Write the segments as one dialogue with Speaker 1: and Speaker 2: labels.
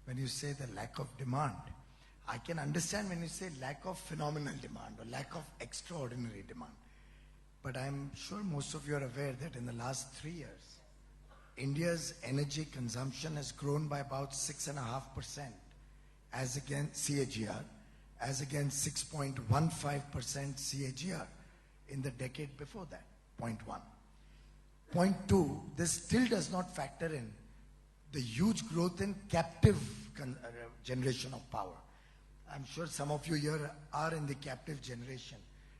Speaker 1: when you say the lack of demand. I can understand when you say lack of phenomenal demand or lack of extraordinary demand. But I'm sure most of you are aware that in the last 3 years, India's energy consumption has grown by about 6.5% as against CAGR, as against 6.15% CAGR in the decade before that, point one. Point two, this still does not factor in the huge growth in captive generation of power. I'm sure some of you here are in the captive generation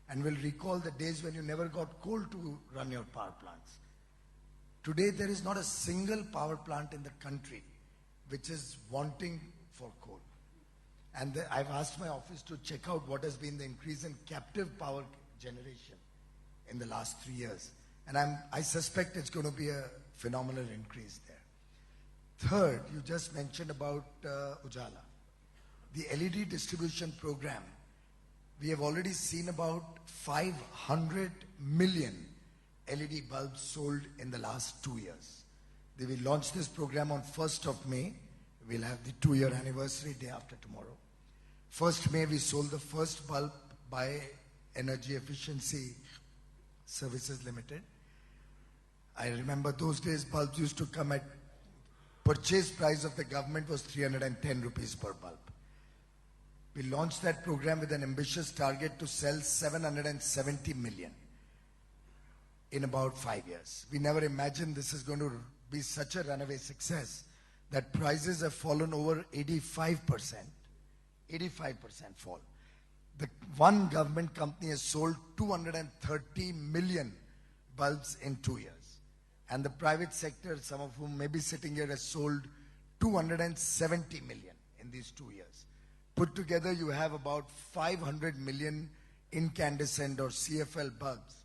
Speaker 1: and will recall the days when you never got coal to run your power plants. Today, there is not a single power plant in the country which is wanting for coal. And I've asked my office to check out what has been the increase in captive power generation in the last 3 years. And I suspect it's going to be a phenomenal increase there. Third, you just mentioned about Ujala. The LED distribution program, we have already seen about 500 million LED bulbs sold in the last 2 years. They will launch this program on 1st of May. We'll have the 2-year anniversary day after tomorrow. 1st May, we sold the first bulb by Energy Efficiency Services Limited. I remember those days bulbs used to come at purchase price of the government was 310 rupees per bulb. We launched that program with an ambitious target to sell 770 million in about 5 years. We never imagined this is going to be such a runaway success that prices have fallen over 85%. 85% fall. The one government company has sold 230 million bulbs in 2 years. And the private sector, some of whom may be sitting here, has sold 270 million in these 2 years. Put together, you have about 500 million incandescent or CFL bulbs,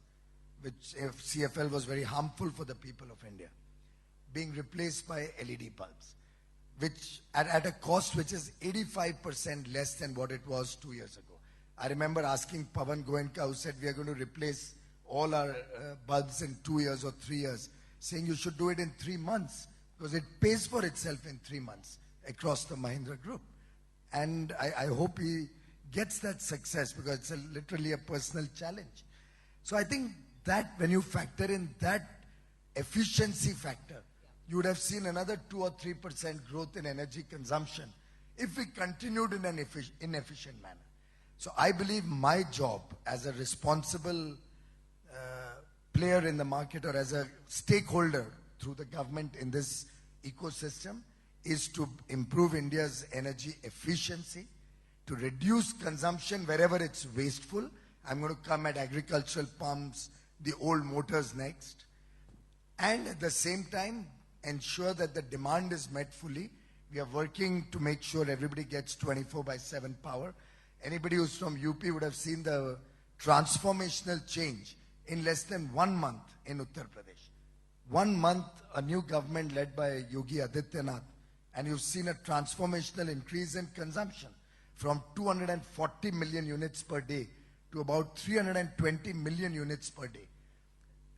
Speaker 1: which if CFL was very harmful for the people of India, being replaced by LED bulbs, which at a cost which is 85% less than what it was 2 years ago. I remember asking Pawan Goenka, who said we are going to replace all our bulbs in 2 years or 3 years, saying you should do it in 3 months because it pays for itself in 3 months across the Mahindra Group. And I hope he gets that success because it's literally a personal challenge. So I think that when you factor in that efficiency factor, you would have seen another 2 or 3% growth in energy consumption if we continued in an inefficient manner. So I believe my job as a responsible player in the market or as a stakeholder through the government in this ecosystem is to improve India's energy efficiency, to reduce consumption wherever it's wasteful. I'm going to come at agricultural pumps, the old motors next. And at the same time, ensure that the demand is met fully. We are working to make sure everybody gets 24/7 power. Anybody who's from UP would have seen the transformational change in less than 1 month in Uttar Pradesh. 1 month, a new government led by Yogi Adityanath, and you've seen a transformational increase in consumption from 240 million units per day to about 320 million units per day.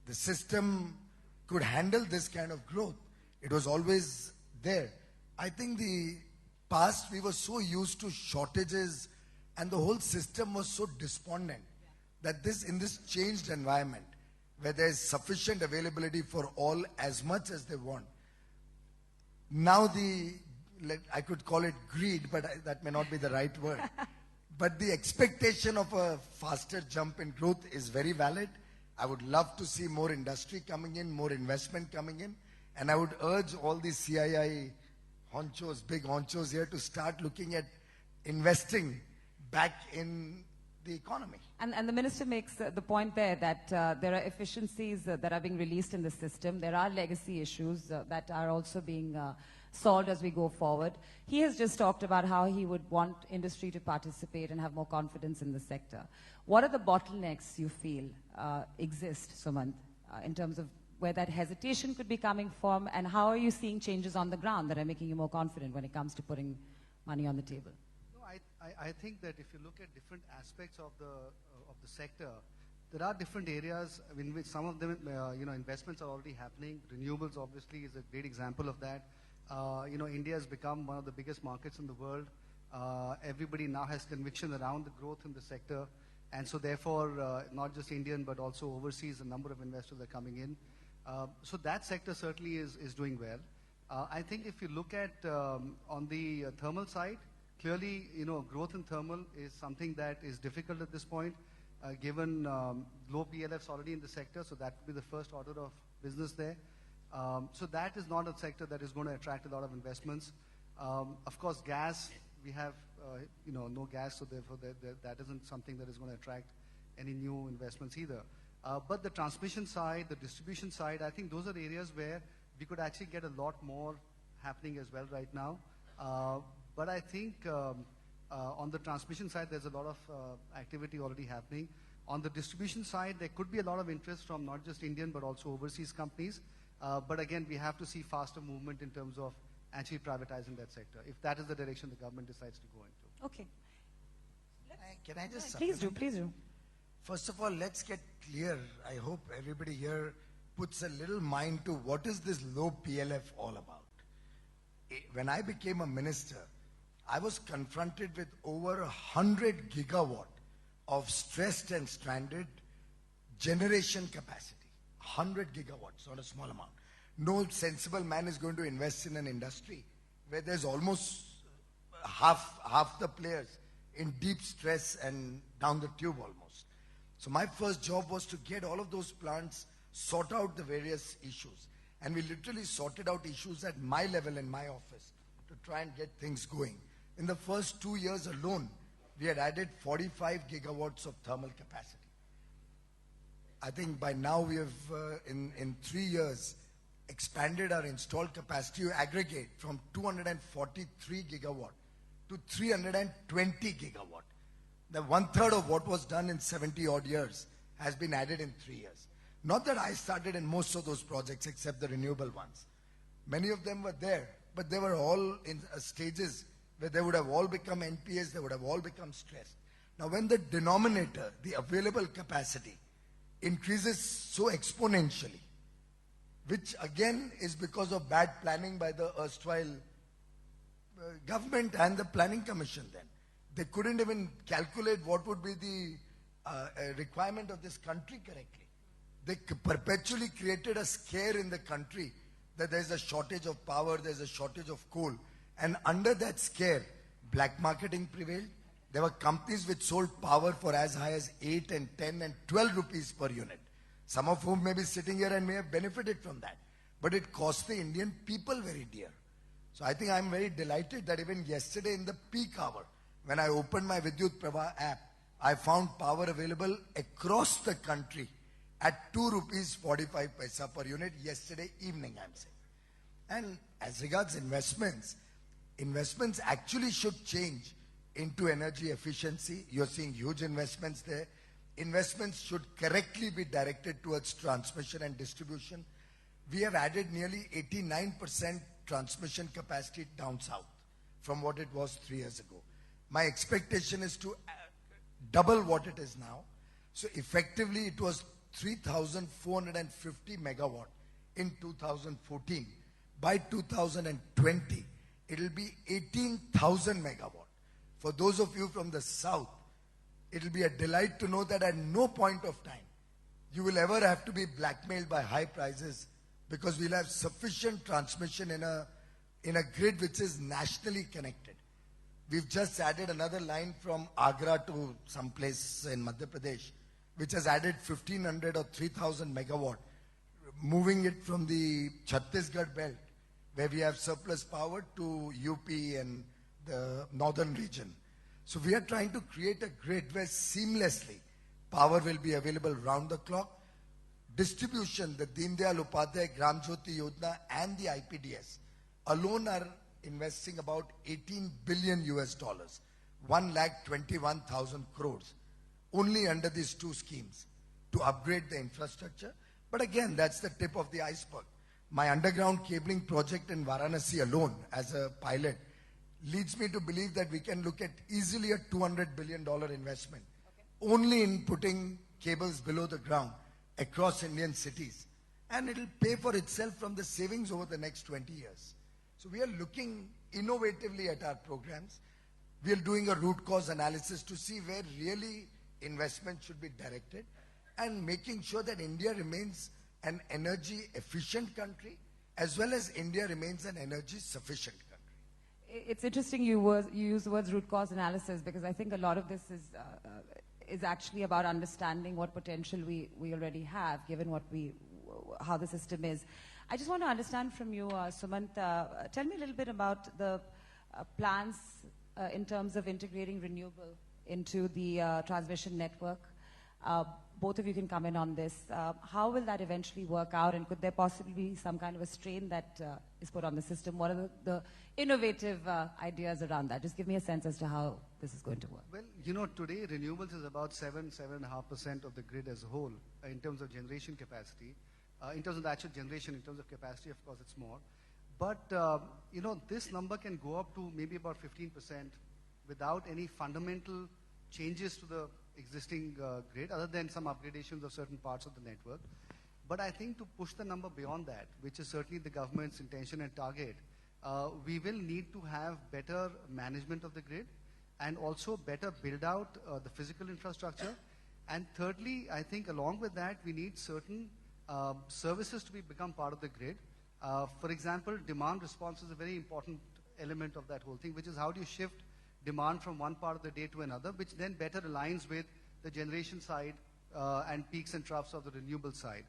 Speaker 1: The system could handle this kind of growth. It was always there. I think the past we were so used to shortages and the whole system was so despondent that in this changed environment where there is sufficient availability for all as much as they want, now I could call it greed, but that may not be the right word. But the expectation of a faster jump in growth is very valid. I would love to see more industry coming in, more investment coming in. And I would urge all the CII honchos, big honchos here to start looking at investing back in the economy.
Speaker 2: And the minister makes the point there that there are efficiencies that are being released in the system. There are legacy issues that are also being solved as we go forward. He has just talked about how he would want industry to participate and have more confidence in the sector. What are the bottlenecks you feel exist, Sumant, in terms of where that hesitation could be coming from, and how are you seeing changes on the ground that are making you more confident when it comes to putting money on the table?
Speaker 3: No, I think that if you look at different aspects of the sector, there are different areas in which some of them, investments are already happening. Renewables obviously is a great example of that. India has become one of the biggest markets in the world. Everybody now has conviction around the growth in the sector. And so therefore, not just Indian, but also overseas, a number of investors are coming in. So that sector certainly is doing well. I think if you look at on the thermal side, clearly, growth in thermal is something that is difficult at this point, given low PLFs already in the sector. So that would be the first order of business there. So that is not a sector that is going to attract a lot of investments. Of course, gas, we have no gas, so therefore that isn't something that is going to attract any new investments either. But the transmission side, the distribution side, I think those are areas where we could actually get a lot more happening as well right now. But I think on the transmission side, there's a lot of activity already happening. On the distribution side, there could be a lot of interest from not just Indian, but also overseas companies. But again, we have to see faster movement in terms of actually privatizing that sector, if that is the direction the government decides to go into.
Speaker 2: Okay.
Speaker 1: Can I just
Speaker 2: Please do,
Speaker 1: supplement?
Speaker 2: please do.
Speaker 1: First of all, let's get clear. I hope everybody here puts a little mind to what is this low PLF all about. When I became a minister, I was confronted with over 100 gigawatt of stressed and stranded generation capacity. 100 gigawatts, not a small amount. No sensible man is going to invest in an industry where there's almost half the players in deep stress and down the tube almost. So my first job was to get all of those plants, sort out the various issues. And we literally sorted out issues at my level in my office to try and get things going. In the first 2 years alone, we had added 45 gigawatts of thermal capacity. I think by now we have, in 3 years, expanded our installed capacity to aggregate from 243 gigawatt to 320 gigawatt. The 1/3 of what was done in 70 odd years has been added in 3 years. Not that I started in most of those projects except the renewable ones. Many of them were there, but they were all in stages where they would have all become NPAs, they would have all become stressed. Now when the denominator, the available capacity, increases so exponentially, which again is because of bad planning by the erstwhile government and the planning commission then. They couldn't even calculate what would be the requirement of this country correctly. They perpetually created a scare in the country that there's a shortage of power, there's a shortage of coal. And under that scare, black marketing prevailed. There were companies which sold power for as high as 8 and 10 and 12 rupees per unit. Some of whom may be sitting here and may have benefited from that. But it cost the Indian people very dear. So I think I'm very delighted that even yesterday in the peak hour, when I opened my Vidyut Prabha app, I found power available across the country at 2 rupees 45 paisa per unit yesterday evening, I'm saying. And as regards investments actually should change into energy efficiency. You're seeing huge investments there. Investments should correctly be directed towards transmission and distribution. We have added nearly 89% transmission capacity down south from what it was 3 years ago. My expectation is to double what it is now. So effectively it was 3,450 megawatt in 2014. By 2020, it will be 18,000 megawatt. For those of you from the south, it will be a delight to know that at no point of time you will ever have to be blackmailed by high prices, because we'll have sufficient transmission in a grid which is nationally connected. We've just added another line from Agra to some place in Madhya Pradesh, which has added 1,500 or 3,000 megawatt, moving it from the Chhattisgarh belt, where we have surplus power, to UP and the northern region. So we are trying to create a grid where seamlessly power will be available round the clock. Distribution, the Deen Dayal Upadhyay Gram Jyoti Yojana and the IPDS alone are investing about $18 billion, 1,21,000 crores, only under these two schemes to upgrade the infrastructure. But again, that's the tip of the iceberg. My underground cabling project in Varanasi alone, as a pilot, leads me to believe that we can look at easily a $200 billion investment only in putting cables below the ground across Indian cities. And it'll pay for itself from the savings over the next 20 years. So we are looking innovatively at our programs. We are doing a root cause analysis to see where really investment should be directed and making sure that India remains an energy efficient country as well as India remains an energy sufficient country.
Speaker 2: It's interesting you use the words root cause analysis, because I think a lot of this is actually about understanding what potential we already have, given how the system is. I just want to understand from you, Sumant, tell me a little bit about the plans in terms of integrating renewable into the transmission network. Both of you can come in on this. How will that eventually work out, and could there possibly be some kind of a strain that is put on the system? What are the innovative ideas around that? Just give me a sense as to how this is going to work.
Speaker 3: Well, you know, today renewables is about 7.5% of the grid as a whole in terms of generation capacity. In terms of the actual generation, in terms of capacity, of course, it's more. But, you know, this number can go up to maybe about 15% without any fundamental changes to the existing grid, other than some upgradations of certain parts of the network. But I think to push the number beyond that, which is certainly the government's intention and target, we will need to have better management of the grid and also better build out the physical infrastructure. And thirdly, I think along with that, we need certain services to become part of the grid. For example, demand response is a very important element of that whole thing, which is how do you shift demand from one part of the day to another, which then better aligns with the generation side and peaks and troughs of the renewable side.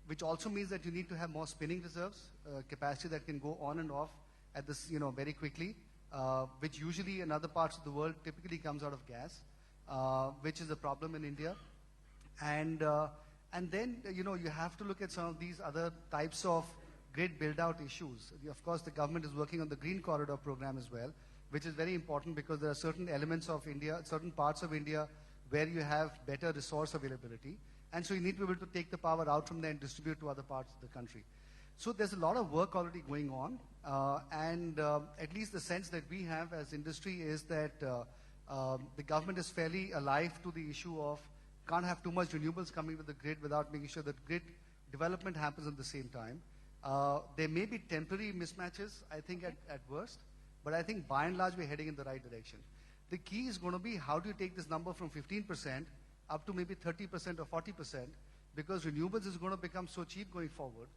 Speaker 3: Which also means that you need to have more spinning reserves, capacity that can go on and off at this, you know, very quickly, which usually in other parts of the world typically comes out of gas, which is a problem in India. And then, you know, you have to look at some of these other types of grid build-out issues. Of course, the government is working on the Green Corridor program as well, which is very important because there are certain elements of India, certain parts of India where you have better resource availability. And so you need to be able to take the power out from there and distribute to other parts of the country. So there's a lot of work already going on. At least the sense that we have as industry is that the government is fairly alive to the issue of can't have too much renewables coming to the grid without making sure that grid development happens at the same time. There may be temporary mismatches, I think, at worst. But I think by and large, we're heading in the right direction. The key is going to be how do you take this number from 15% up to maybe 30% or 40%, because renewables is going to become so cheap going forward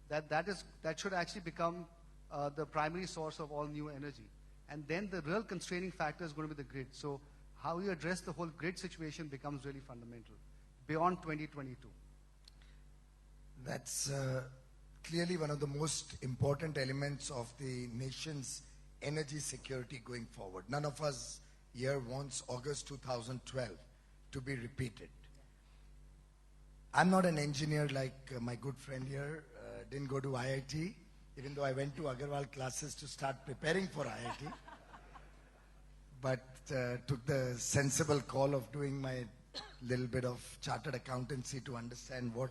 Speaker 3: that should actually become the primary source of all new energy. And then the real constraining factor is going to be the grid. So how you address the whole grid situation becomes really fundamental beyond 2022.
Speaker 1: That's clearly one of the most important elements of the nation's energy security going forward. None of us here wants August 2012 to be repeated. I'm not an engineer like my good friend here, didn't go to IIT, even though I went to Agarwal classes to start preparing for IIT. But took the sensible call of doing my little bit of chartered accountancy to understand what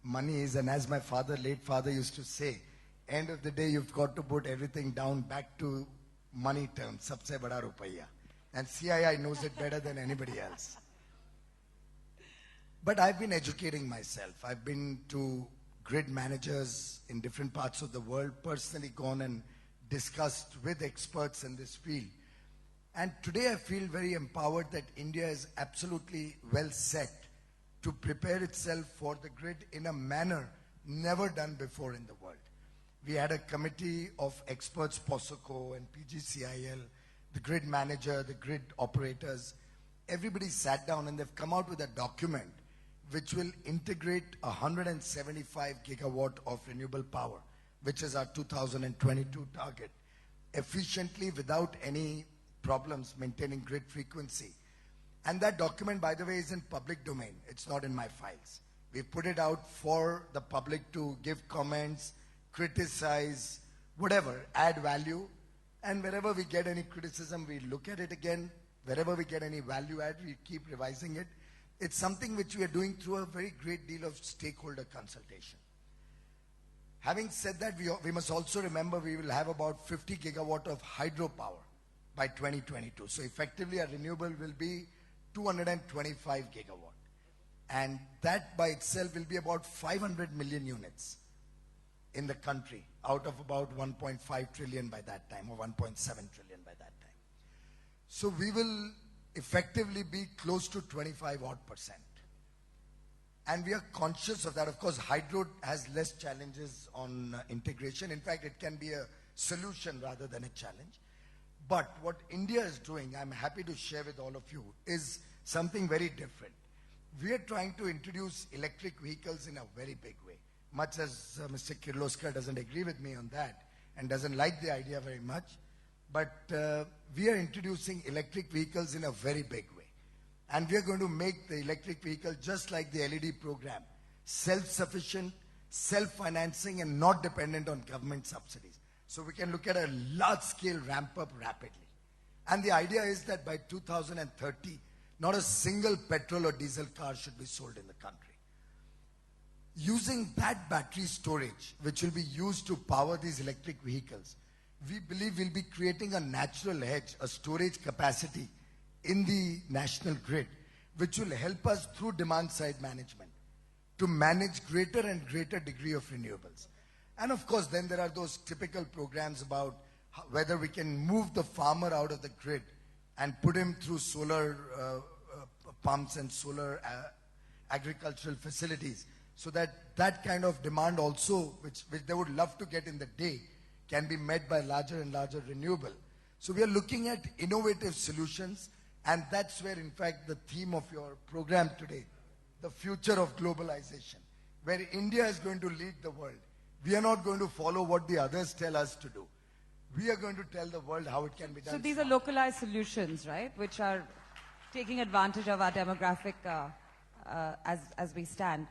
Speaker 1: money is. And as my late father used to say, end of the day, you've got to put everything down back to money terms, sabse bada rupaiya. And CII knows it better than anybody else. But I've been educating myself. I've been to grid managers in different parts of the world, personally gone and discussed with experts in this field. And today I feel very empowered that India is absolutely well set to prepare itself for the grid in a manner never done before in the world. We had a committee of experts, POSOCO and PGCIL, the grid manager, the grid operators. Everybody sat down and they've come out with a document which will integrate 175 gigawatt of renewable power, which is our 2022 target, efficiently without any problems maintaining grid frequency. And that document, by the way, is in public domain. It's not in my files. We put it out for the public to give comments, criticize, whatever, add value. And wherever we get any criticism, we look at it again. Wherever we get any value add, we keep revising it. It's something which we are doing through a very great deal of stakeholder consultation. Having said that, we must also remember we will have about 50 gigawatt of hydropower by 2022. So effectively, our renewable will be 225 gigawatt. And that by itself will be about 500 million units in the country out of about 1.5 trillion by that time, or 1.7 trillion by that time. So we will effectively be close to 25 odd percent. And we are conscious of that. Of course, hydro has less challenges on integration. In fact, it can be a solution rather than a challenge. But what India is doing, I'm happy to share with all of you, is something very different. We are trying to introduce electric vehicles in a very big way. Much as Mr. Kirloskar doesn't agree with me on that and doesn't like the idea very much, but we are introducing electric vehicles in a very big way. And we are going to make the electric vehicle just like the LED program, self-sufficient, self-financing, and not dependent on government subsidies. So we can look at a large-scale ramp-up rapidly. And the idea is that by 2030, not a single petrol or diesel car should be sold in the country. Using that battery storage, which will be used to power these electric vehicles, we believe we'll be creating a natural hedge, a storage capacity in the national grid, which will help us through demand-side management to manage greater and greater degree of renewables. And of course, then there are those typical programs about whether we can move the farmer out of the grid and put him through solar pumps and solar agricultural facilities, so that that kind of demand also, which they would love to get in the day, can be met by larger and larger renewable. So we are looking at innovative solutions, and that's where, in fact, the theme of your program today, the future of globalization, where India is going to lead the world. We are not going to follow what the others tell us to do. We are going to tell the world how it can be done.
Speaker 2: So these are localized solutions, right, which are taking advantage of our demographic as we stand.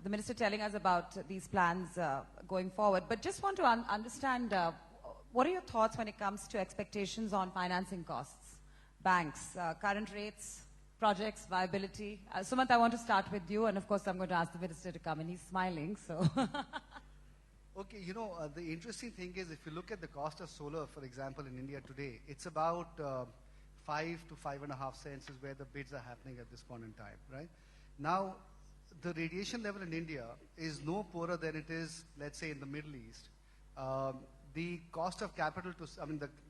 Speaker 2: The minister telling us about these plans going forward, but just want to understand what are your thoughts when it comes to expectations on financing costs, banks, current rates, projects, viability? Sumant, I want to start with you, and of course I'm going to ask the minister to come, and he's smiling, so.
Speaker 3: Okay, you know, the interesting thing is, if you look at the cost of solar, for example, in India today, it's about 5 to 5.5 cents is where the bids are happening at this point in time, right? Now, the radiation level in India is no poorer than it is, let's say, in the Middle East. The cost of capital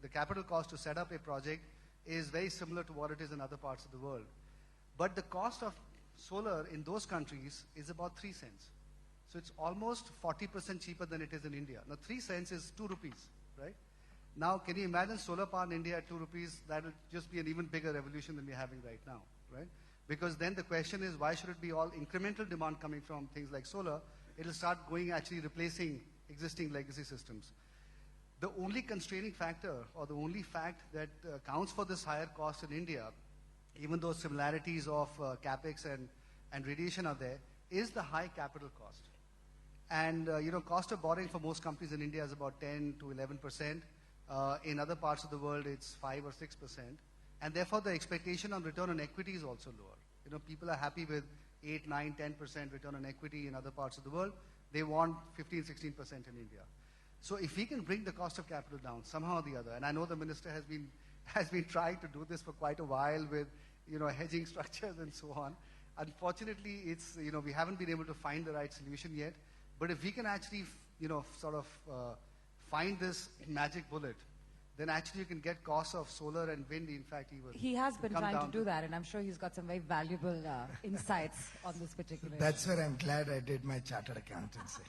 Speaker 3: the capital cost to set up a project is very similar to what it is in other parts of the world. But the cost of solar in those countries is about 3 cents. So it's almost 40% cheaper than it is in India. Now 3 cents is 2 rupees, right? Now can you imagine solar power in India at 2 rupees? That will just be an even bigger revolution than we're having right now, right? Because then the question is, why should it be all incremental demand coming from things like solar? It'll start going actually replacing existing legacy systems. The only constraining factor, or the only fact that accounts for this higher cost in India, even though similarities of capex and radiation are there, is the high capital cost. And you know, cost of borrowing for most companies in India is about 10 to 11%. In other parts of the world, it's 5 or 6%. And therefore, the expectation on return on equity is also lower. You know, people are happy with 8, 9, 10% return on equity in other parts of the world. They want 15, 16% in India. So if we can bring the cost of capital down somehow or the other, and I know the minister has been trying to do this for quite a while with, you know, hedging structures and so on. Unfortunately, it's, you know, we haven't been able to find the right solution yet. But if we can actually, you know, sort of find this magic bullet, then actually you can get costs of solar and wind, in fact, even.
Speaker 2: He has been trying to do that, and I'm sure he's got some very valuable insights on this particular issue.
Speaker 1: That's where I'm glad I did my chartered accountancy.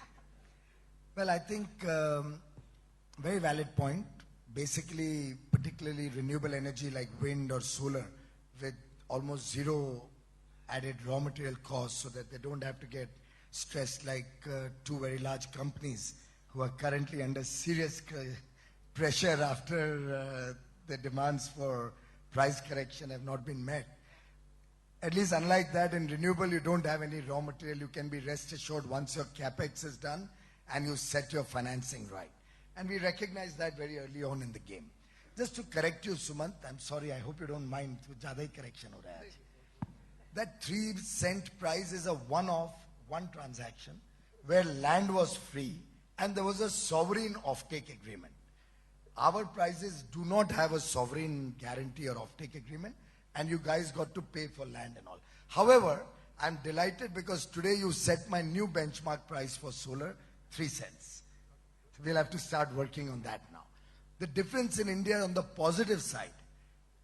Speaker 1: Well, I think very valid point. Basically, particularly renewable energy like wind or solar with almost zero added raw material costs, so that they don't have to get stressed like two very large companies who are currently under serious pressure after the demands for price correction have not been met. At least unlike that, in renewable, you don't have any raw material. You can be rest assured once your capex is done and you set your financing right. And we recognize that very early on in the game. Just to correct you, Sumant, I'm sorry, I hope you don't mind. Zyada hi correction ho raha hai. That 3 cent price is a one-off, one transaction, where land was free and there was a sovereign offtake agreement. Our prices do not have a sovereign guarantee or offtake agreement, and you guys got to pay for land and all. However, I'm delighted because today you set my new benchmark price for solar, 3 cents. We'll have to start working on that now. The difference in India on the positive side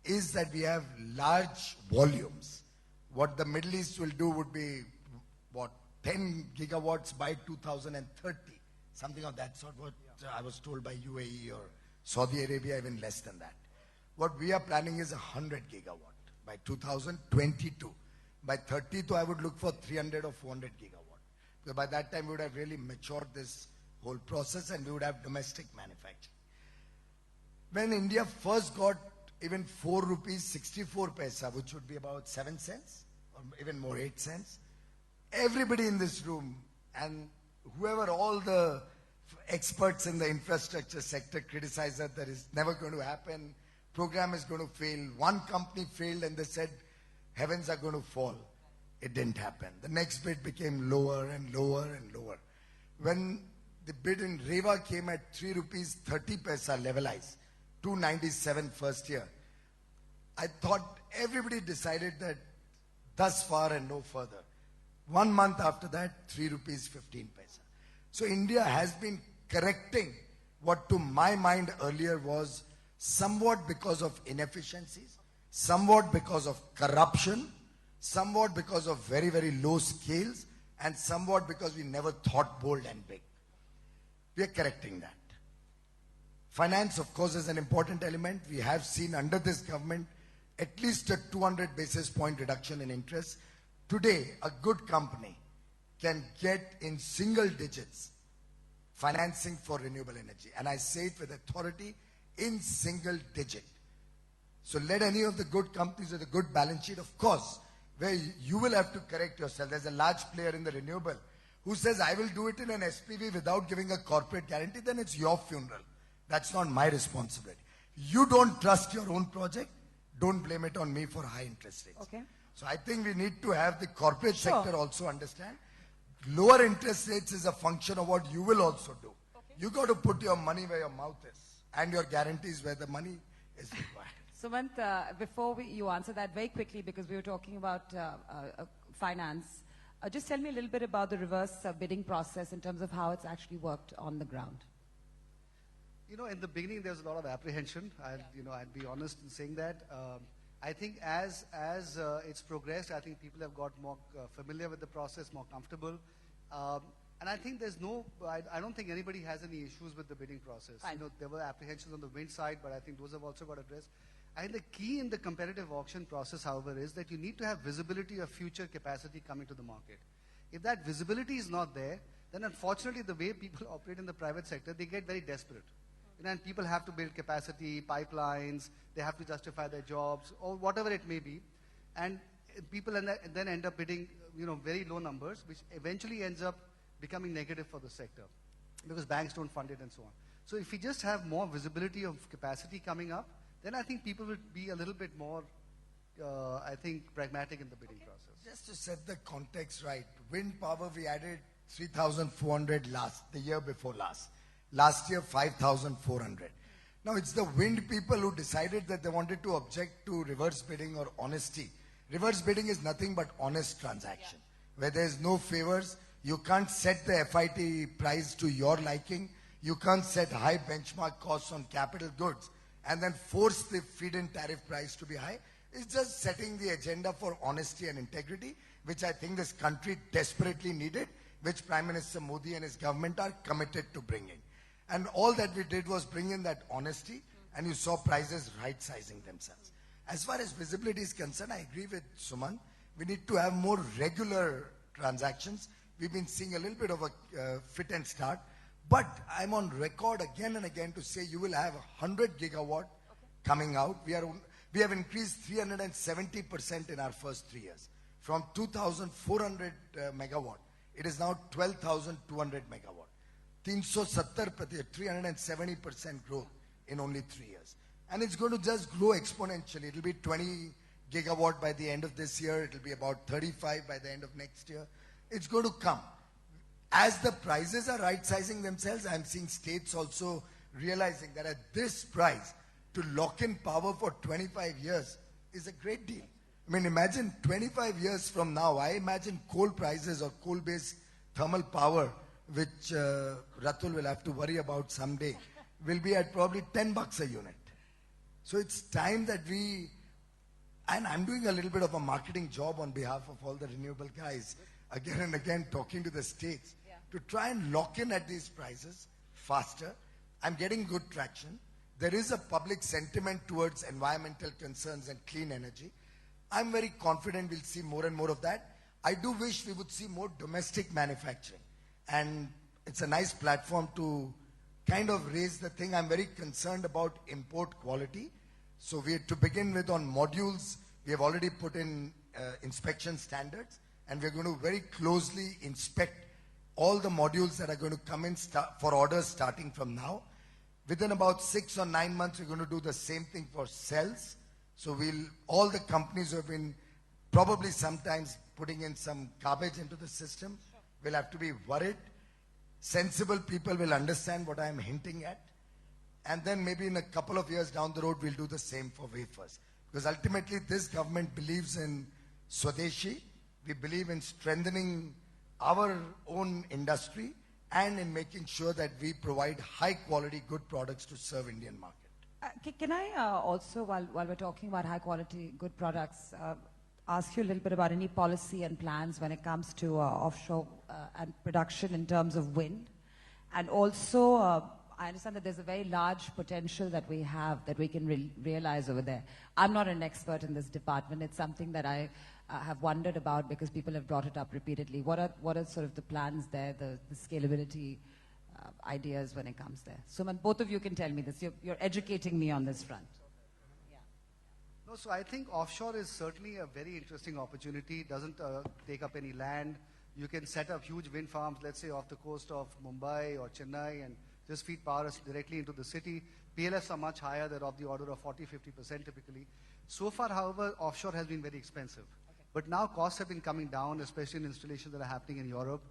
Speaker 1: is that we have large volumes. What the Middle East will do would be, 10 gigawatts by 2030. Something of that sort, what I was told by UAE or Saudi Arabia, even less than that. What we are planning is 100 gigawatt by 2022. By 32, I would look for 300 or 400 gigawatt. So by that time, we would have really matured this whole process and we would have domestic manufacturing. When India first got even 4 rupees 64 paisa, which would be about 7 cents or even more 8 cents, everybody in this room and whoever, all the experts in the infrastructure sector criticized that is never going to happen, program is going to fail. One company failed and they said heavens are going to fall. It didn't happen. The next bid became lower and lower and lower. When the bid in Rewa came at 3 rupees 30 paisa levelized, 297 first year, I thought everybody decided that thus far and no further. 1 month after that, 3 rupees 15 paisa. So India has been correcting what to my mind earlier was somewhat because of inefficiencies, somewhat because of corruption, somewhat because of very, very low scales, and somewhat because we never thought bold and big. We are correcting that. Finance, of course, is an important element. We have seen under this government at least a 200 basis point reduction in interest. Today, a good company can get in single digits financing for renewable energy. And I say it with authority, in single digit. So let any of the good companies with a good balance sheet, of course, where you will have to correct yourself. There's a large player in the renewable who says, I will do it in an SPV without giving a corporate guarantee, then it's your funeral. That's not my responsibility. You don't trust your own project, don't blame it on me for high interest rates.
Speaker 2: Okay.
Speaker 1: So I think we need to have the corporate
Speaker 2: Sure.
Speaker 1: sector also understand. Lower interest rates is a function of what you will also do.
Speaker 2: Okay.
Speaker 1: You got to put your money where your mouth is and your guarantees where the money is required.
Speaker 2: Sumant, before you answer that very quickly, because we were talking about finance, just tell me a little bit about the reverse bidding process in terms of how it's actually worked on the ground.
Speaker 3: You know, in the beginning, there was a lot of apprehension. I'd be honest in saying that. I think as it's progressed, I think people have got more familiar with the process, more comfortable. And I think I don't think anybody has any issues with the bidding process.
Speaker 2: Fine.
Speaker 3: You know, there were apprehensions on the wind side, but I think those have also got addressed. I think the key in the competitive auction process, however, is that you need to have visibility of future capacity coming to the market. If that visibility is not there, then unfortunately the way people operate in the private sector, they get very desperate. You know, and people have to build capacity, pipelines, they have to justify their jobs, or whatever it may be. And people then end up bidding, very low numbers, which eventually ends up becoming negative for the sector because banks don't fund it and so on. So if we just have more visibility of capacity coming up, then I think people will be a little bit more, pragmatic in the bidding process.
Speaker 1: Just to set the context right, wind power we added 3,400 the year before last. Last year 5,400. Now it's the wind people who decided that they wanted to object to reverse bidding or honesty. Reverse bidding is nothing but honest transaction. Where there is no favors, you can't set the FIT price to your liking, you can't set high benchmark costs on capital goods and then force the feed-in tariff price to be high. It's just setting the agenda for honesty and integrity, which I think this country desperately needed, which Prime Minister Modi and his government are committed to bringing. And all that we did was bring in that honesty, and you saw prices right-sizing themselves. As far as visibility is concerned, I agree with Sumant. We need to have more regular transactions. We've been seeing a little bit of a fit and start. But I'm on record again and again to say you will have 100 gigawatt coming out. We have increased 370% in our first 3 years. From 2,400 megawatt, it is now 12,200 megawatt. 370% growth in only 3 years. And it's going to just grow exponentially. It'll be 20 gigawatt by the end of this year. It'll be about 35 by the end of next year. It's going to come. As the prices are right-sizing themselves, I'm seeing states also realizing that at this price, to lock in power for 25 years is a great deal. I mean, imagine 25 years from now, I imagine coal prices or coal-based thermal power which Ratul will have to worry about someday, will be at probably $10 a unit. So it's time that and I'm doing a little bit of a marketing job on behalf of all the renewable guys, again and again talking to the states, to try and lock in at these prices faster. I'm getting good traction. There is a public sentiment towards environmental concerns and clean energy. I'm very confident we'll see more and more of that. I do wish we would see more domestic manufacturing. And it's a nice platform to kind of raise the thing. I'm very concerned about import quality. So to begin with on modules, we have already put in inspection standards, and we're going to very closely inspect all the modules that are going to come in for orders starting from now. Within about 6 or 9 months, we're going to do the same thing for cells. So all the companies who have been probably sometimes putting in some garbage into the system will have to be worried. Sensible people will understand what I'm hinting at. And then maybe in a couple of years down the road, we'll do the same for wafers. Because ultimately, this government believes in Swadeshi. We believe in strengthening our own industry and in making sure that we provide high quality, good products to serve Indian market.
Speaker 2: Can I also, while we're talking about high quality, good products, ask you a little bit about any policy and plans when it comes to offshore and production in terms of wind? And also, I understand that there's a very large potential that we have that we can realize over there. I'm not an expert in this department. It's something that I have wondered about because people have brought it up repeatedly. What are sort of the plans there, the scalability ideas when it comes there? Suman, both of you can tell me this. You're educating me on this front.
Speaker 3: No, so I think offshore is certainly a very interesting opportunity. It doesn't take up any land. You can set up huge wind farms, let's say off the coast of Mumbai or Chennai, and just feed power directly into the city. PLFs are much higher. They're of the order of 40-50% typically. So far, however, offshore has been very expensive. Okay. But now costs have been coming down, especially in installations that are happening in Europe.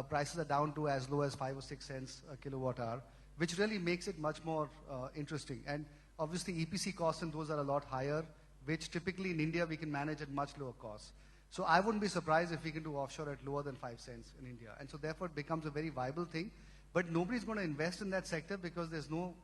Speaker 3: Prices are down to as low as 5 or 6 cents a kilowatt hour, which really makes it much more interesting. And obviously, EPC costs and those are a lot higher, which typically in India we can manage at much lower costs. So I wouldn't be surprised if we can do offshore at lower than 5 cents in India. And so therefore it becomes a very viable thing. But nobody's going to invest in that sector because there's no,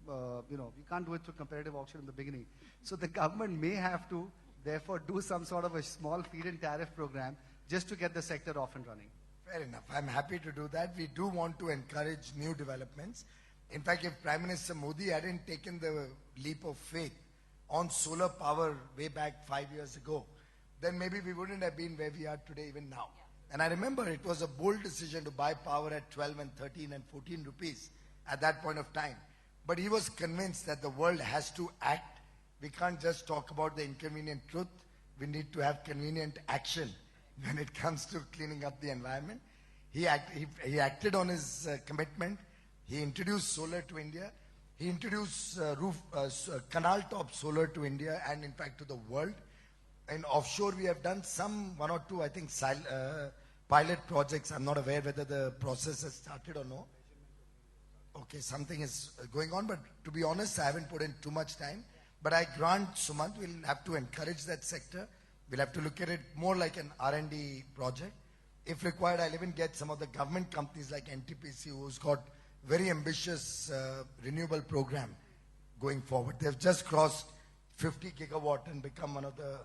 Speaker 3: you can't do it through competitive auction in the beginning. So the government may have to therefore do some sort of a small feed-in tariff program just to get the sector off and running.
Speaker 1: Fair enough. I'm happy to do that. We do want to encourage new developments. In fact, if Prime Minister Modi hadn't taken the leap of faith on solar power way back 5 years ago, then maybe we wouldn't have been where we are today even now. Yeah. And I remember it was a bold decision to buy power at 12 and 13 and 14 rupees at that point of time. But he was convinced that the world has to act. We can't just talk about the inconvenient truth. We need to have convenient action when it comes to cleaning up the environment. He acted on his commitment. He introduced solar to India. He introduced canal top solar to India and in fact to the world. In offshore, we have done one or two, I think, pilot projects. I'm not aware whether the process has started or no. Okay, something is going on, but to be honest, I haven't put in too much time. But I grant Sumant, we'll have to encourage that sector. We'll have to look at it more like an R&D project. If required, I'll even get some of the government companies like NTPC, who's got very ambitious renewable program going forward. They've just crossed 50 gigawatt and become one of the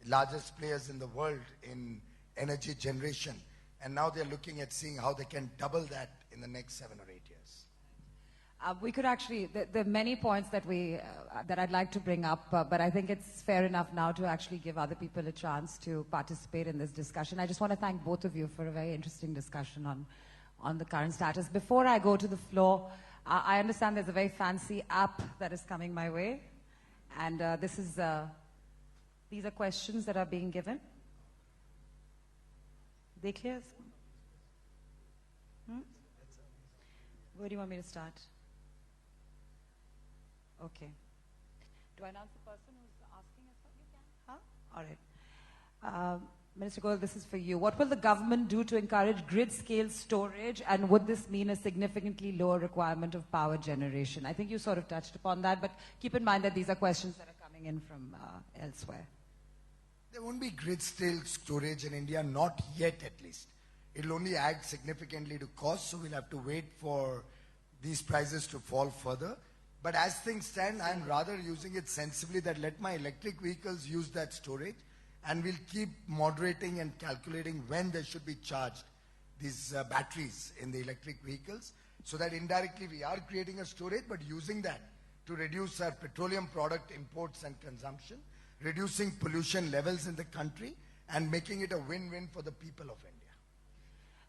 Speaker 1: largest players in the world in energy generation. And now they're looking at seeing how they can double that in the next 7 or 8 years.
Speaker 2: We could actually, there are many points that that I'd like to bring up, but I think it's fair enough now to actually give other people a chance to participate in this discussion. I just want to thank both of you for a very interesting discussion on the current status. Before I go to the floor, I understand there's a very fancy app that is coming my way, and these are questions that are being given. Dekhiye isko? Where do you want me to start? Okay. Do I announce the person who's asking us? You can? Huh? All right. Minister Goyal, this is for you. What will the government do to encourage grid-scale storage, and would this mean a significantly lower requirement of power generation? I think you sort of touched upon that, but keep in mind that these are questions that are coming in from elsewhere.
Speaker 1: There won't be grid-scale storage in India, not yet at least. It'll only add significantly to cost, so we'll have to wait for these prices to fall further. But as things stand, I'm rather using it sensibly, that let my electric vehicles use that storage, and we'll keep moderating and calculating when they should be charged, these batteries in the electric vehicles, so that indirectly we are creating a storage, but using that to reduce our petroleum product imports and consumption, reducing pollution levels in the country, and making it a win-win for the people of India.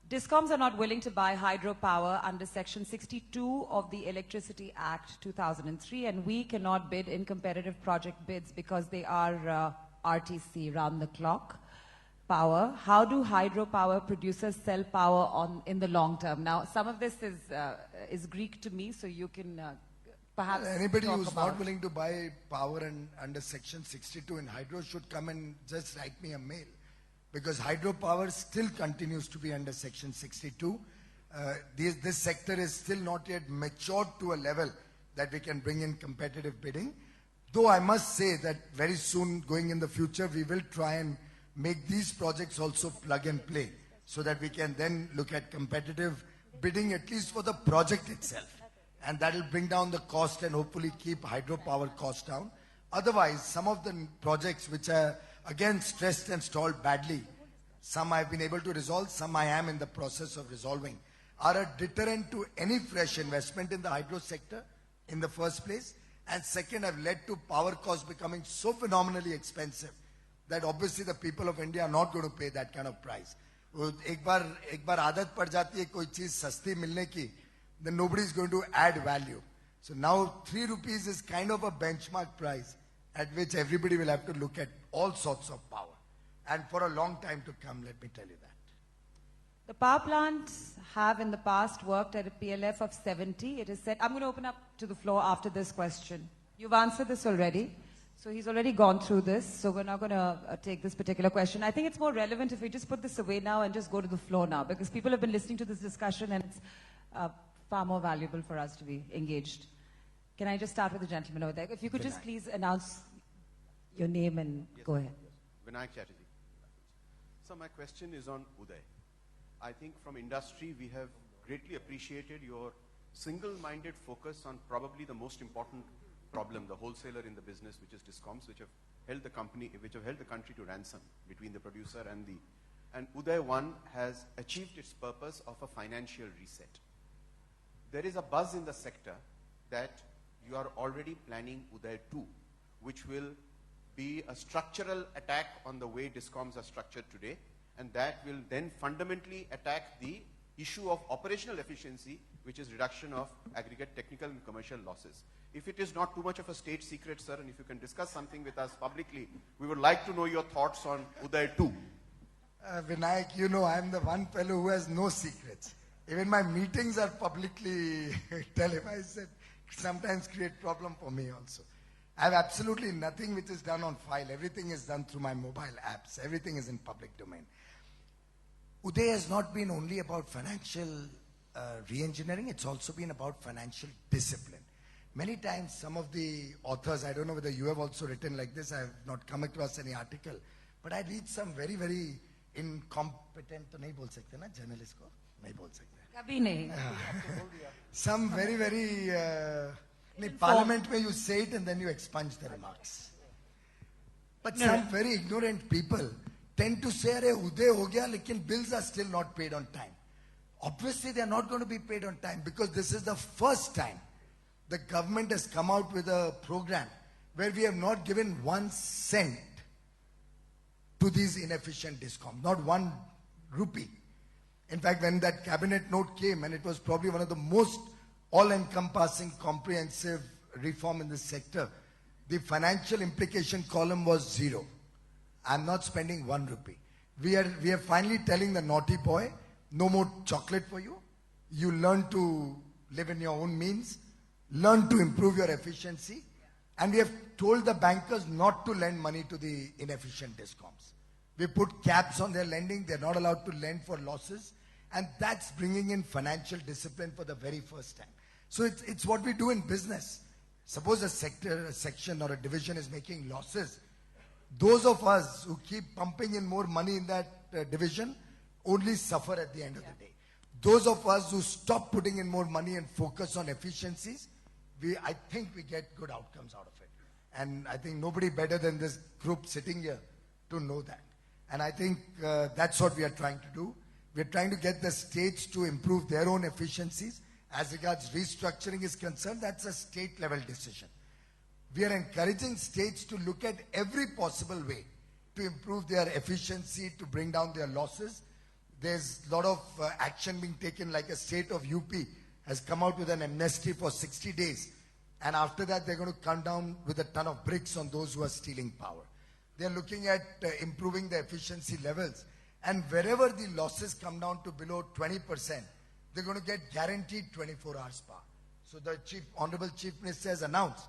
Speaker 2: Discoms are not willing to buy hydropower under Section 62 of the Electricity Act 2003, and we cannot bid in competitive project bids because they are RTC, round-the-clock power. How do hydropower producers sell power in the long term? Now, some of this is Greek to me, so you can perhaps
Speaker 1: anybody
Speaker 2: talk
Speaker 1: who's
Speaker 2: about.
Speaker 1: not willing to buy power under Section 62 in hydro should come and just write me a mail. Because hydropower still continues to be under Section 62. This sector is still not yet matured to a level that we can bring in competitive bidding. Though I must say that very soon, going in the future, we will try and make these projects also plug and play, so that we can then look at competitive bidding, at least for the project itself. And that will bring down the cost and hopefully keep hydropower costs down. Otherwise, some of the projects which are again stressed and stalled badly, some I've been able to resolve, some I am in the process of resolving, are a deterrent to any fresh investment in the hydro sector in the first place, and second, have led to power costs becoming so phenomenally expensive that obviously the people of India are not going to pay that kind of price. एक बार आदत पड़ जाती है कोई चीज सस्ती मिलने की, then nobody is going to add value. So now 3 rupees is kind of a benchmark price at which everybody will have to look at all sorts of power. And for a long time to come, let me tell you that.
Speaker 2: The power plants have in the past worked at a PLF of 70. It is said, I'm going to open up to the floor after this question. You've answered this already. So he's already gone through this. So we're not going to take this particular question. I think it's more relevant if we just put this away now and just go to the floor now, because people have been listening to this discussion and it's far more valuable for us to be engaged. Can I just start with the gentleman over there? If you could just please announce your name and go ahead.
Speaker 4: Vinayak Chatterjee. So my question is on Uday. I think from industry we have greatly appreciated your single-minded focus on probably the most important problem, the wholesaler in the business, which is Discoms, which have held the country to ransom between the producer and the. And Uday 1 has achieved its purpose of a financial reset. There is a buzz in the sector that you are already planning Uday 2, which will be a structural attack on the way Discoms are structured today, and that will then fundamentally attack the issue of operational efficiency, which is reduction of aggregate technical and commercial losses. If it is not too much of a state secret, sir, and if you can discuss something with us publicly, we would like to know your thoughts on Uday 2.
Speaker 1: Vinayak, you know I'm the one fellow who has no secrets. Even my meetings are publicly televised and sometimes create problem for me also. I have absolutely nothing which is done on file. Everything is done through my mobile apps. Everything is in public domain. Uday has not been only about financial re-engineering, it's also been about financial discipline. Many times some of the authors, I don't know whether you have also written like this, I have not come across any article, but I read some very, very incompetent, तो नहीं बोल सकते ना journalist को, नहीं बोल सकते.
Speaker 2: कभी नहीं.
Speaker 1: Some very, very, in parliament where you say it and then you expunge the remarks. But some very ignorant people tend to say, अरे उदय हो गया, लेकिन bills are still not paid on time. Obviously, they are not going to be paid on time because this is the first time the government has come out with a program where we have not given 1 cent to these inefficient Discoms, not 1 rupee. In fact, when that cabinet note came, and it was probably one of the most all-encompassing, comprehensive reform in this sector, the financial implication column was 0. I'm not spending 1 rupee. We are finally telling the naughty boy, no more chocolate for you. You learn to live in your own means. Learn to improve your efficiency. And we have told the bankers not to lend money to the inefficient Discoms. We put caps on their lending. They're not allowed to lend for losses. And that's bringing in financial discipline for the very first time. So it's what we do in business. Suppose a sector, a section or a division is making losses. Those of us who keep pumping in more money in that division only suffer at the end of the day. Those of us who stop putting in more money and focus on efficiencies, I think we get good outcomes out of it. And I think nobody better than this group sitting here to know that. And I think that's what we are trying to do. We're trying to get the states to improve their own efficiencies. As regards restructuring is concerned, that's a state level decision. We are encouraging states to look at every possible way to improve their efficiency, to bring down their losses. There's a lot of action being taken, like a state of UP has come out with an amnesty for 60 days. And after that, they're going to come down with a ton of bricks on those who are stealing power. They're looking at improving the efficiency levels. And wherever the losses come down to below 20%, they're going to get guaranteed 24 hours power. So the Honorable Chief Minister has announced,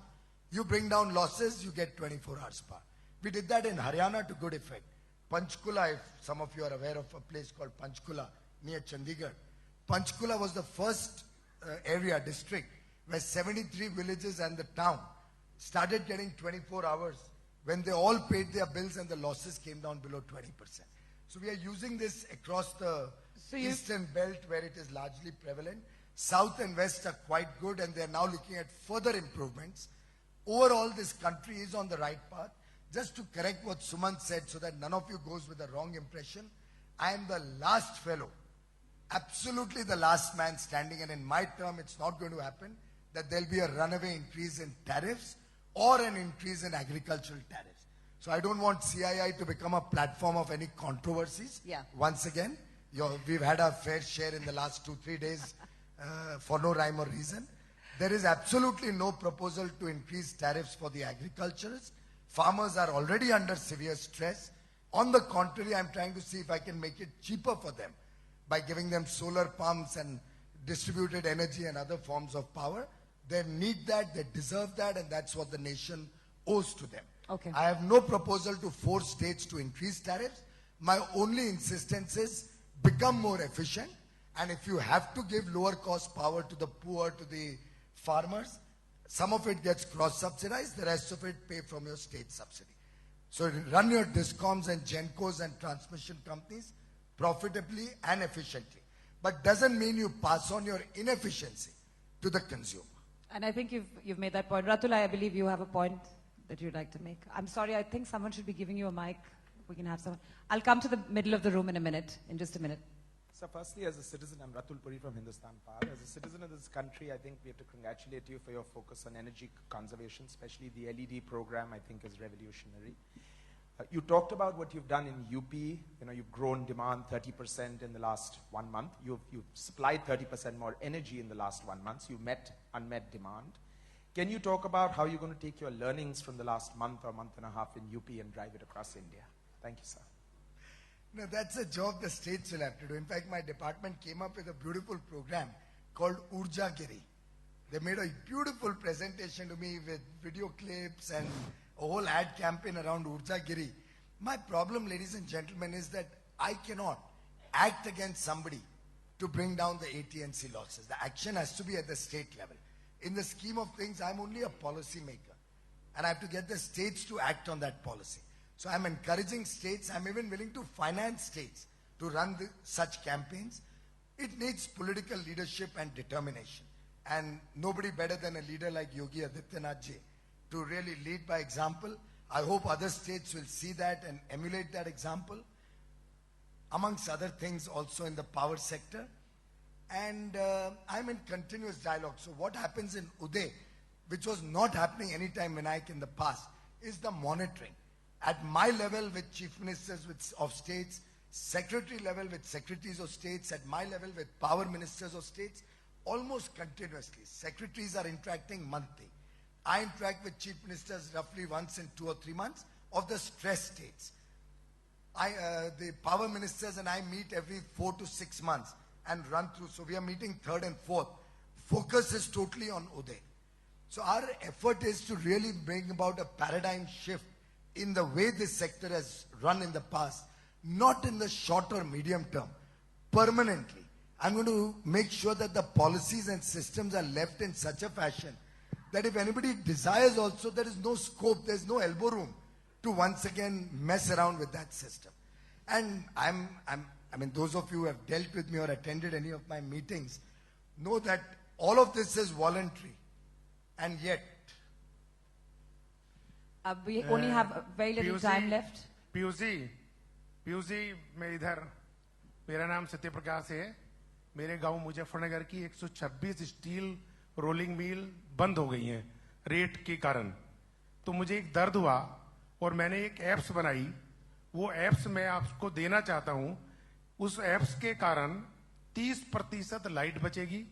Speaker 1: you bring down losses, you get 24 hours power. We did that in Haryana to good effect. Panchkula, if some of you are aware of a place called Panchkula near Chandigarh. Panchkula was the first district, where 73 villages and the town started getting 24 hours when they all paid their bills and the losses came down below 20%. So we are using this across the eastern belt where it is largely prevalent. South and west are quite good, and they are now looking at further improvements. Overall, this country is on the right path. Just to correct what Sumant said so that none of you goes with the wrong impression, I am the last fellow, absolutely the last man standing, and in my term it's not going to happen that there'll be a runaway increase in tariffs or an increase in agricultural tariffs. So I don't want CII to become a platform of any controversies.
Speaker 2: Yeah.
Speaker 1: Once again, we've had our fair share in the last 2-3 days for no rhyme or reason. There is absolutely no proposal to increase tariffs for the agriculturists. Farmers are already under severe stress. On the contrary, I'm trying to see if I can make it cheaper for them by giving them solar pumps and distributed energy and other forms of power. They need that, they deserve that, and that's what the nation owes to them.
Speaker 2: Okay.
Speaker 1: I have no proposal to force states to increase tariffs. My only insistence is become more efficient, and if you have to give lower cost power to the poor, to the farmers, some of it gets cross-subsidized, the rest of it pay from your state subsidy. So run your DISCOMs and GENCOs and transmission companies profitably and efficiently. But doesn't mean you pass on your inefficiency to the consumer.
Speaker 2: And I think you've made that point. Ratul, I believe you have a point that you'd like to make. I'm sorry, I think someone should be giving you a mic. We can have someone. I'll come to the middle of the room in just a minute.
Speaker 5: So firstly, as a citizen, I'm Ratul Puri from Hindustan Power. As a citizen of this country, I think we have to congratulate you for your focus on energy conservation, especially the LED program, I think is revolutionary. You talked about what you've done in UP. You've grown demand 30% in the last 1 month. You've supplied 30% more energy in the last 1 month. You met unmet demand. Can you talk about how you're going to take your learnings from the last month or month and a half in UP and drive it across India? Thank you, sir.
Speaker 1: No, that's a job the states will have to do. In fact, my department came up with a beautiful program called Urja Giri. They made a beautiful presentation to me with video clips and a whole ad campaign around Urja Giri. My problem, ladies and gentlemen, is that I cannot act against somebody to bring down the AT&C losses. The action has to be at the state level. In the scheme of things, I'm only a policy maker, and I have to get the states to act on that policy. So I'm encouraging states, I'm even willing to finance states to run such campaigns. It needs political leadership and determination. And nobody better than a leader like Yogi Adityanath ji to really lead by example. I hope other states will see that and emulate that example. Amongst other things also in the power sector. And I'm in continuous dialogue. So what happens in Uday, which was not happening anytime Vinayak in the past, is the monitoring. At my level with chief ministers of states, secretary level with secretaries of states, at my level with power ministers of states, almost continuously. Secretaries are interacting monthly. I interact with chief ministers roughly once in 2 or 3 months of the stress states. The power ministers and I meet every 4 to 6 months and run through. So we are meeting 3rd and 4th. Focus is totally on Uday. So our effort is to really bring about a paradigm shift in the way this sector has run in the past, not in the short or medium term, permanently. I'm going to make sure that the policies and systems are left in such a fashion that if anybody desires also, there is no scope, there's no elbow room to once again mess around with that system. And I'm I mean, those of you who have dealt with me or attended any of my meetings know that all of this is voluntary. And yet,
Speaker 2: we only have very little time left.
Speaker 6: Piyush ji मैं इधर, मेरा नाम सत्य प्रकाश है। मेरे गांव मुजफ्फरनगर की 126 steel rolling mill बंद हो गई हैं रेट के कारण। तो मुझे एक दर्द हुआ और मैंने एक एप्स बनाई। वो एप्स मैं आपको देना चाहता हूं। उस एप्स के कारण 30% लाइट बचेगी,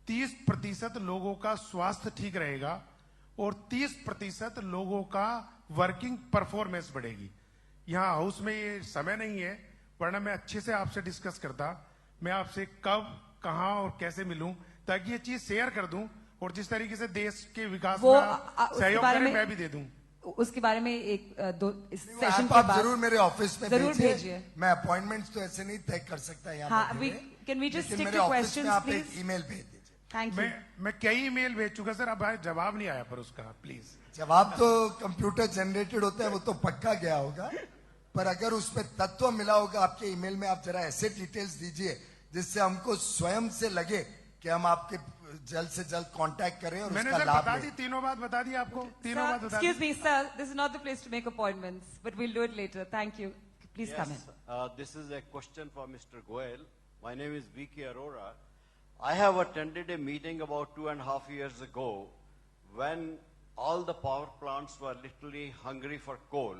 Speaker 6: 30% लोगों का स्वास्थ्य ठीक रहेगा और 30% लोगों का वर्किंग परफॉर्मेंस बढ़ेगी। यहाँ हाउस में ये समय नहीं है, वरना मैं अच्छे से आपसे डिस्कस करता। मैं आपसे कब, कहां और कैसे मिलूं ताकि ये चीज शेयर कर दूं और जिस तरीके से देश के विकास में सहयोग करें मैं भी दे दूं।
Speaker 2: उसके बारे में एक दो इस सेशन
Speaker 1: आप
Speaker 2: के बाद
Speaker 1: जरूर मेरे ऑफिस में
Speaker 2: जरूर
Speaker 1: भेजिए।
Speaker 2: भेजिए।
Speaker 1: मैं अपॉइंटमेंट्स तो ऐसे नहीं तय कर सकता यहाँ
Speaker 2: हाँ,
Speaker 1: पर।
Speaker 2: can we just
Speaker 1: लेकिन
Speaker 2: stick
Speaker 1: मेरे
Speaker 2: to
Speaker 1: ऑफिस
Speaker 2: questions,
Speaker 1: में आप
Speaker 2: please?
Speaker 1: एक ईमेल भेज दीजिए।
Speaker 2: Thank you.
Speaker 6: मैं कई ईमेल भेज चुका सर, अब जवाब नहीं आया पर उसका। प्लीज
Speaker 1: जवाब तो कंप्यूटर जनरेटेड होता है, वो तो पक्का गया होगा, पर अगर उसमें तत्व मिला होगा आपके ईमेल में, आप जरा ऐसे डिटेल्स दीजिए जिससे हमको स्वयं से लगे कि हम आपके जल्द से जल्द कांटेक्ट करें और
Speaker 6: मैंने
Speaker 1: उसका
Speaker 6: सर
Speaker 1: लाभ
Speaker 6: बता
Speaker 1: लें।
Speaker 6: दी, तीनों बात बता दी आपको, तीनों बात बता दी।
Speaker 2: Excuse me, sir. This is not the place to make appointments, but we'll do it later. Thank you. Please come in.
Speaker 7: This is a question for Mr. Goel. My name is V.K. Arora. I have attended a meeting about 2.5 years ago when all the power plants were literally hungry for coal.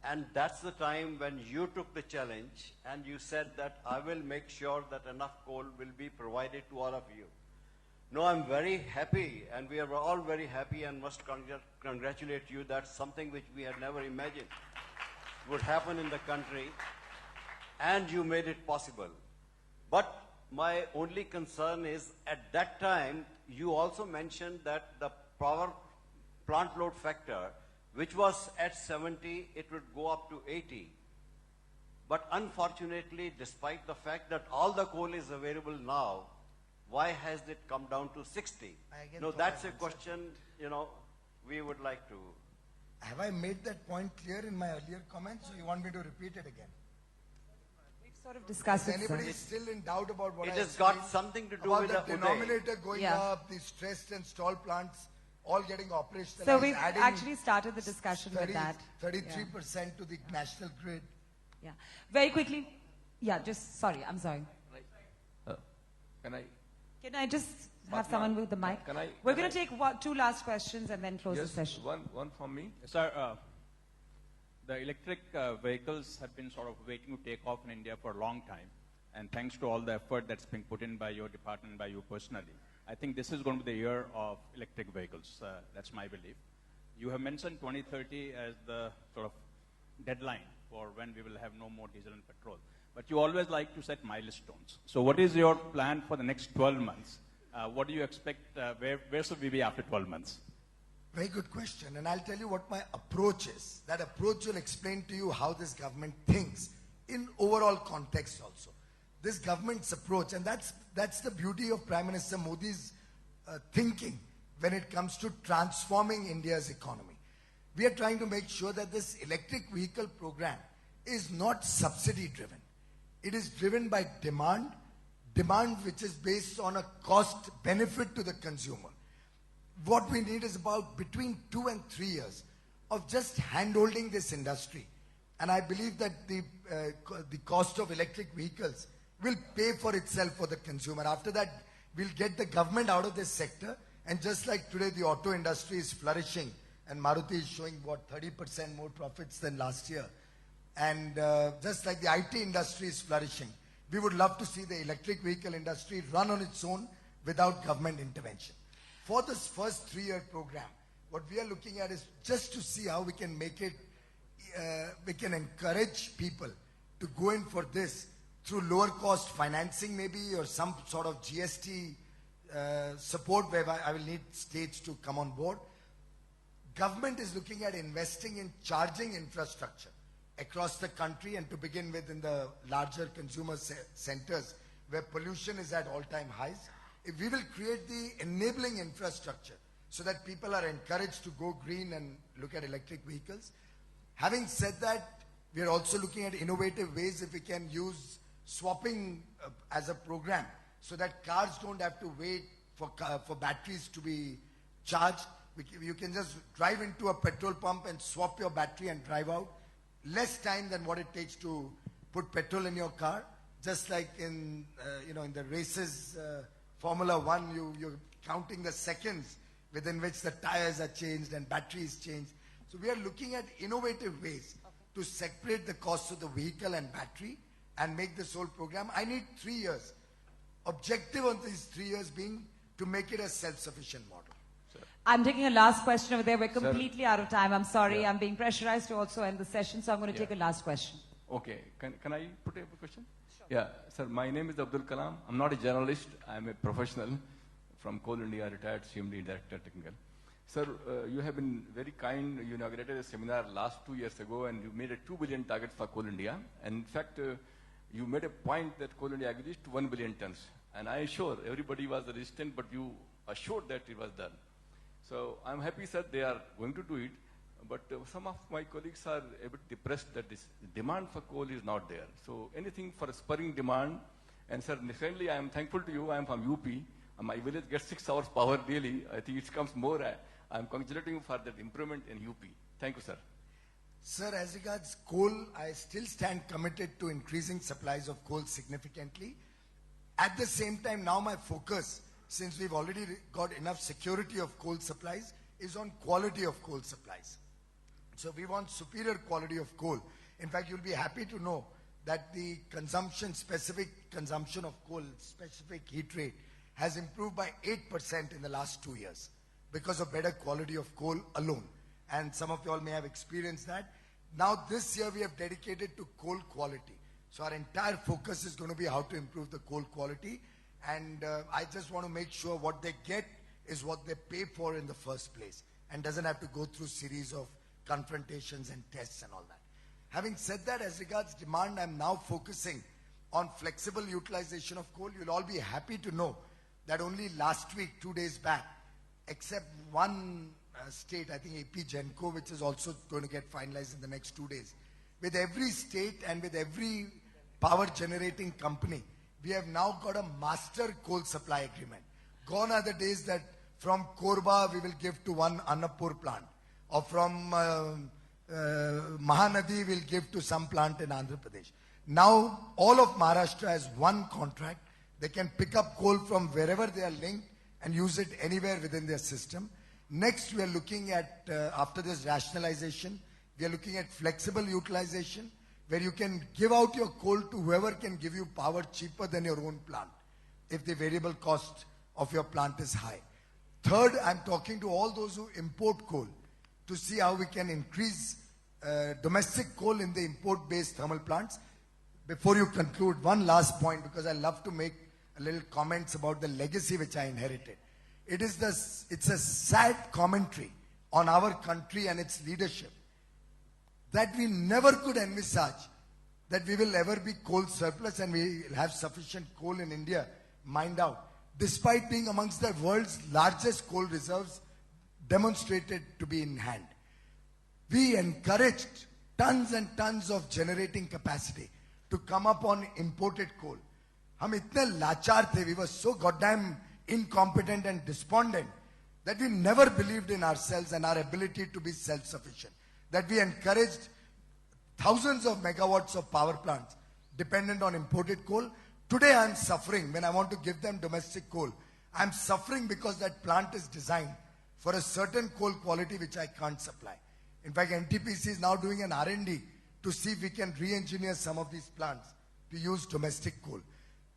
Speaker 7: And that's the time when you took the challenge and you said that I will make sure that enough coal will be provided to all of you. No, I'm very happy, and we are all very happy and must congratulate you. That's something which we had never imagined would happen in the country, and you made it possible. But my only concern is, at that time, you also mentioned that the power plant load factor, which was at 70, it would go up to 80. But unfortunately, despite the fact that all the coal is available now, why has it come down to 60? No, that's a question, we would like to.
Speaker 1: Have I made that point clear in my earlier comments, or you want me to repeat it again?
Speaker 2: We've sort of discussed
Speaker 1: Is
Speaker 2: it,
Speaker 1: anybody
Speaker 2: sir.
Speaker 1: still in doubt about what
Speaker 7: It
Speaker 1: I
Speaker 7: has
Speaker 1: explained?
Speaker 7: got something to do
Speaker 1: about
Speaker 7: with
Speaker 1: the
Speaker 7: the
Speaker 1: denominator going
Speaker 2: Yeah.
Speaker 1: up, the stressed and stalled plants all getting operationalized.
Speaker 2: So we've
Speaker 1: adding
Speaker 2: actually started the discussion with that.
Speaker 1: 33% to the national grid.
Speaker 2: Yeah. Very quickly. Yeah, sorry, I'm sorry. Can I just have someone with the mic? We're going to take two last questions and then close the session.
Speaker 8: One from me. Sir, the electric vehicles have been sort of waiting to take off in India for a long time. And thanks to all the effort that's been put in by your department, by you personally, I think this is going to be the year of electric vehicles. That's my belief. You have mentioned 2030 as the sort of deadline for when we will have no more diesel and petrol. But you always like to set milestones. So what is your plan for the next 12 months? What do you expect? Where should we be after 12 months?
Speaker 1: Very good question. And I'll tell you what my approach is. That approach will explain to you how this government thinks in overall context also. This government's approach, and that's the beauty of Prime Minister Modi's thinking when it comes to transforming India's economy. We are trying to make sure that this electric vehicle program is not subsidy driven. It is driven by demand which is based on a cost benefit to the consumer. What we need is about between 2 and 3 years of just hand-holding this industry. And I believe that the cost of electric vehicles will pay for itself for the consumer. After that, we'll get the government out of this sector. And just like today, the auto industry is flourishing, and Maruti is showing, 30% more profits than last year. And just like the IT industry is flourishing, we would love to see the electric vehicle industry run on its own without government intervention. For this first 3-year program, what we are looking at is just to see how we can make it, we can encourage people to go in for this through lower cost financing maybe, or some sort of GST support where I will need states to come on board. Government is looking at investing in charging infrastructure across the country, and to begin with in the larger consumer centers where pollution is at all-time highs. If we will create the enabling infrastructure so that people are encouraged to go green and look at electric vehicles. Having said that, we are also looking at innovative ways if we can use swapping as a program so that cars don't have to wait for batteries to be charged. You can just drive into a petrol pump and swap your battery and drive out. Less time than what it takes to put petrol in your car. Just like in the races, Formula 1, you're counting the seconds within which the tires are changed and batteries changed. So we are looking at innovative ways to separate the cost of the vehicle and battery and make this whole program. I need 3 years. Objective on these 3 years being to make it a self-sufficient model.
Speaker 2: I'm taking a last question over there. We're completely out of time. I'm sorry. I'm being pressurized to also end the session, so I'm going to take a last question.
Speaker 9: Okay. Can I put a question? Sure. Yeah. Sir, my name is Abdul Kalam. I'm not a journalist. I'm a professional from Coal India, retired CMD Director Technical. Sir, you have been very kind. You inaugurated a seminar last 2 years ago, and you made a 2 billion target for Coal India. And in fact, you made a point that Coal India agreed to 1 billion tons. And I assure everybody was resistant, but you assured that it was done. So I'm happy, sir, they are going to do it. But some of my colleagues are a bit depressed that this demand for coal is not there. So anything for spurring demand. And sir, secondly, I am thankful to you. I am from UP. My village gets 6 hours power daily. I think it comes more. I am congratulating you for that improvement in UP. Thank you, sir.
Speaker 1: Sir, as regards coal, I still stand committed to increasing supplies of coal significantly. At the same time, now my focus, since we've already got enough security of coal supplies, is on quality of coal supplies. So we want superior quality of coal. In fact, you'll be happy to know that the specific consumption of coal, specific heat rate, has improved by 8% in the last 2 years because of better quality of coal alone. And some of you all may have experienced that. Now this year we have dedicated to coal quality. So our entire focus is going to be how to improve the coal quality. And I just want to make sure what they get is what they pay for in the first place and doesn't have to go through series of confrontations and tests and all that. Having said that, as regards demand, I'm now focusing on flexible utilization of coal. You'll all be happy to know that only last week, 2 days back, except one state, I think AP Genco, which is also going to get finalized in the next 2 days, with every state and with every power generating company, we have now got a master coal supply agreement. Gone are the days that from Korba we will give to one Annapur plant, or from Mahanadi we'll give to some plant in Andhra Pradesh. Now all of Maharashtra has one contract. They can pick up coal from wherever they are linked and use it anywhere within their system. Next, we are looking at, after this rationalization, we are looking at flexible utilization, where you can give out your coal to whoever can give you power cheaper than your own plant, if the variable cost of your plant is high. Third, I'm talking to all those who import coal to see how we can increase domestic coal in the import-based thermal plants. Before you conclude, one last point, because I love to make a little comments about the legacy which I inherited. It's a sad commentary on our country and its leadership that we never could envisage that we will ever be coal surplus and we will have sufficient coal in India mined out, despite being amongst the world's largest coal reserves demonstrated to be in hand. We encouraged tons and tons of generating capacity to come up on imported coal. हम इतने लाचार थे, we were so goddamn incompetent and despondent that we never believed in ourselves and our ability to be self-sufficient. That we encouraged thousands of megawatts of power plants dependent on imported coal. Today I am suffering when I want to give them domestic coal. I am suffering because that plant is designed for a certain coal quality which I can't supply. In fact, NTPC is now doing an R&D to see if we can re-engineer some of these plants to use domestic coal.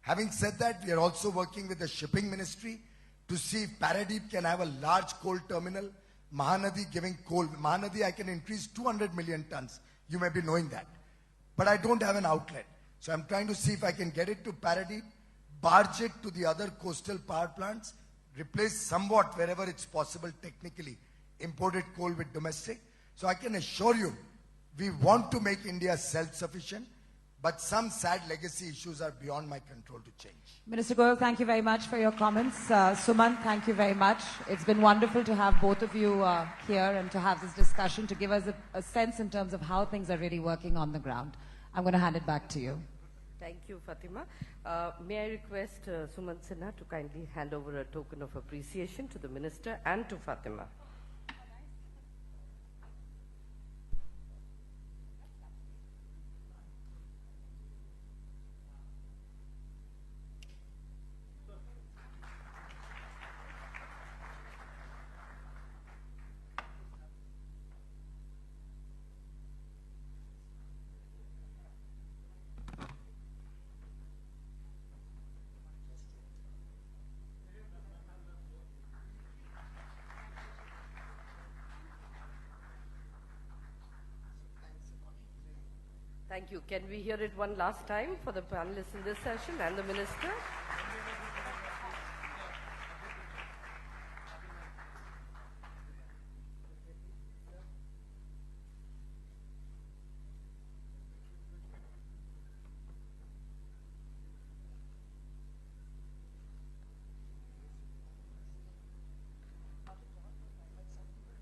Speaker 1: Having said that, we are also working with the shipping ministry to see if Paradeep can have a large coal terminal. Mahanadi giving coal. Mahanadi, I can increase 200 million tons. You may be knowing that. But I don't have an outlet. So I'm trying to see if I can get it to Paradeep, barge it to the other coastal power plants, replace somewhat wherever it's possible technically imported coal with domestic. So I can assure you, we want to make India self-sufficient, but some sad legacy issues are beyond my control to change.
Speaker 2: Minister Goyal, thank you very much for your comments. Sumant, thank you very much. It's been wonderful to have both of you here and to have this discussion to give us a sense in terms of how things are really working on the ground. I'm going to hand it back to you.
Speaker 10: Thank you, Fatima. May I request Sumant Sinha to kindly hand over a token of appreciation to the Minister and to Fatima. Thank you. Can we hear it one last time for the panelists in this session and the Minister?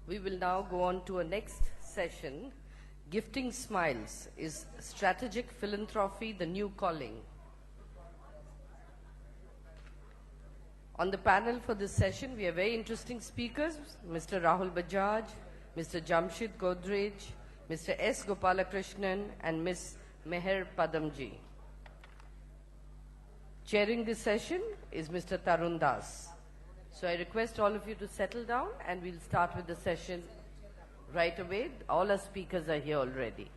Speaker 10: We will now go on to a next session. Gifting Smiles, is strategic philanthropy the new calling? On the panel for this session, we have very interesting speakers, Mr. Rahul Bajaj, Mr. Jamshid Godrej, Mr. S. Gopalakrishnan, and Ms. Meher Padamji. Chairing this session is Mr. Tarun Das. So I request all of you to settle down and we'll start with the session right away. All our speakers are here already.